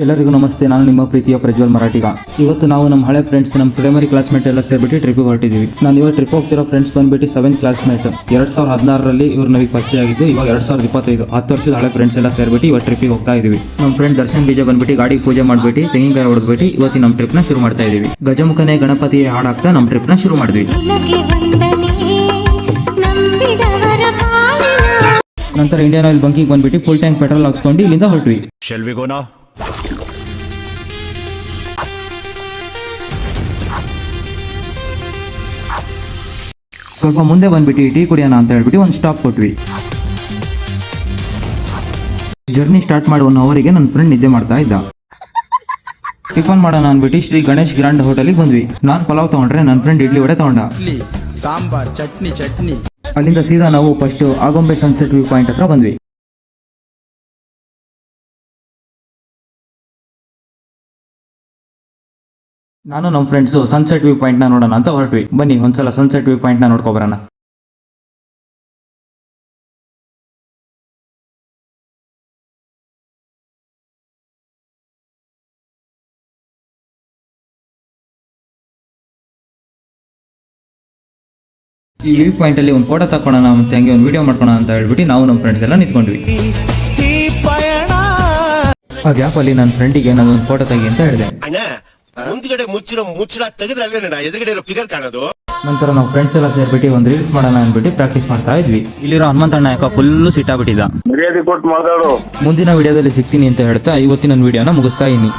ಎಲ್ಲರಿಗೂ ನಮಸ್ತೆ. ನಾನು ನಿಮ್ಮ ಪ್ರೀತಿಯ ಪ್ರಜ್ವಲ್ ಮರಾಠಿಗ. ಇವತ್ತು ನಾವು ನಮ್ಮ ಹಳೆ ಫ್ರೆಂಡ್ಸ್, ನಮ್ಮ ಪ್ರೈಮರಿ ಕ್ಲಾಸ್ಮೇಟ್ ಎಲ್ಲ ಸೇರ್ಬಿಟ್ಟು ಟ್ರಿಪ್ಗೆ ಹೊರಟಿದ್ದೀವಿ. ನಾನು ಇವಾಗ ಟ್ರಿಪ್ ಹೋಗ್ತಿರೋ ಫ್ರೆಂಡ್ಸ್ ಬಂದ್ಬಿಟ್ಟು 7th ಕ್ಲಾಸ್ಮೇಟ್. 2016ರಲ್ಲಿ ಇವ್ರು ನಮಗೆ ಪರಿಚಯ ಆಗಿದ್ದು. ಇವಾಗ 2025 10 ವರ್ಷದ ಹಳೆ ಫ್ರೆಂಡ್ಸ್ ಎಲ್ಲ ಸೇರ್ಬಿಟ್ಟು ಇವತ್ತು ಟ್ರಿಪ್ಗೆ ಹೋಗ್ತಾ ಇದೀವಿ. ನಮ್ಮ ಫ್ರೆಂಡ್ ದರ್ಶನ್ ಬೀಜ ಬಂದ್ಬಿಟ್ಟು ಗಾಡಿ ಪೂಜೆ ಮಾಡ್ಬಿಟ್ಟು ತೆಂಗಿನಕಾಯಿ ಹೊಡೆದ್ಬಿಟ್ಟು ಇವತ್ತು ನಮ್ಮ ಟ್ರಿಪ್ನ ಶುರು ಮಾಡ್ತಾ ಇದೀವಿ. ಗಜಮುಖನೇ ಗಣಪತಿ ಹಾಡಾಗ್ತಾ ನಮ್ಮ ಟ್ರಿಪ್ನ ಶುರು ಮಾಡಿದ್ವಿ. ನಂತರ ಇಂಡಿಯನ್ ಆಯಿಲ್ ಬಂಕಿಗೆ ಬಂದ್ಬಿಟ್ಟು ಫುಲ್ ಟ್ಯಾಂಕ್ ಪೆಟ್ರೋಲ್ ಹಾಕ್ಸ್ಕೊಂಡು ಇಲ್ಲಿಂದ ಹೊರಟ್ವಿ. ಸ್ವಲ್ಪ ಮುಂದೆ ಬಂದ್ಬಿಟ್ಟು ಟೀ ಕುಡಿಯೋಣ ಅಂತ ಹೇಳ್ಬಿಟ್ಟು ಒಂದು ಸ್ಟಾಪ್ ಕೊಟ್ವಿ. ಜರ್ನಿ ಸ್ಟಾರ್ಟ್ ಮಾಡುವ 1 ಅವರಿಗೆ ನನ್ನ ಫ್ರೆಂಡ್ ನಿದ್ದೆ ಮಾಡ್ತಾ ಇದ್ದ. ಟಿಫನ್ ಮಾಡೋಣ ಅಂದ್ಬಿಟ್ಟು ಶ್ರೀ ಗಣೇಶ್ ಗ್ರ್ಯಾಂಡ್ ಹೋಟೆಲ್ಗೆ ಬಂದ್ವಿ. ನಾನು ಪಲಾವ್ ತಗೊಂಡ್ರೆ ನನ್ನ ಫ್ರೆಂಡ್ ಇಡ್ಲಿ ವಡೆ ತಗೊಂಡ. ಸಾಂಬಾರ್ ಚಟ್ನಿ ಅಲ್ಲಿಂದ ಸೀದಾ ನಾವು first Agumbe sunset view point ಹತ್ರ ಬಂದ್ವಿ. ನಾನು ನಮ್ಮ ಫ್ರೆಂಡ್ಸು ಸನ್ಸೆಟ್ ವ್ಯೂ ಪಾಯಿಂಟ್ನ ನೋಡೋಣ ಅಂತ ಹೊರಟ್ವಿ. ಬನ್ನಿ ಒಂದ್ಸಲ ಸನ್ಸೆಟ್ ವ್ಯೂ ಪಾಯಿಂಟ್ನ ನೋಡ್ಕೊಬರೋಣ. ಈ ವ್ಯೂ ಪಾಯಿಂಟ್ ಅಲ್ಲಿ ಒಂದು ಫೋಟೋ ತಕ್ಕೊಳ್ಳೋಣ ಮತ್ತೆ ಹಂಗೆ ಒಂದು ವಿಡಿಯೋ ಮಾಡ್ಕೋಣ ಅಂತ ಹೇಳ್ಬಿಟ್ಟು ನಾವು ನಮ್ಮ ಫ್ರೆಂಡ್ಸ್ ಎಲ್ಲ ನಿಂತ್ಕೊಂಡ್ವಿ. ಆ ಗ್ಯಾಪ್ ಅಲ್ಲಿ ನನ್ನ ಫ್ರೆಂಡಿಗೆ ನಾನು ಒಂದು ಫೋಟೋ ತೆಗಿ ಅಂತ ಹೇಳಿದೆ. ನಂತರ ನಾವು ಫ್ರೆಂಡ್ಸ್ ಎಲ್ಲ ಸೇರ್ಬಿಟ್ಟು ಒಂದು ರೀಲ್ಸ್ ಮಾಡೋಣ ಅಂದ್ಬಿಟ್ಟು ಪ್ರಾಕ್ಟೀಸ್ ಮಾಡ್ತಾ ಇದ್ವಿ. ಇಲ್ಲಿರೋ ಹನುಮಂತಣ್ಣ ಯಾಕ ಫುಲ್ಲು ಸಿಟ್ಟಾಗ್ಬಿಟ್ಟಿದ್ದ. ಮುಂದಿನ ವಿಡಿಯೋದಲ್ಲಿ ಸಿಗ್ತೀನಿ ಅಂತ ಹೇಳ್ತಾ ಇವತ್ತಿನ ವಿಡಿಯೋನ ಮುಗಿಸ್ತಾ ಇದೀನಿ.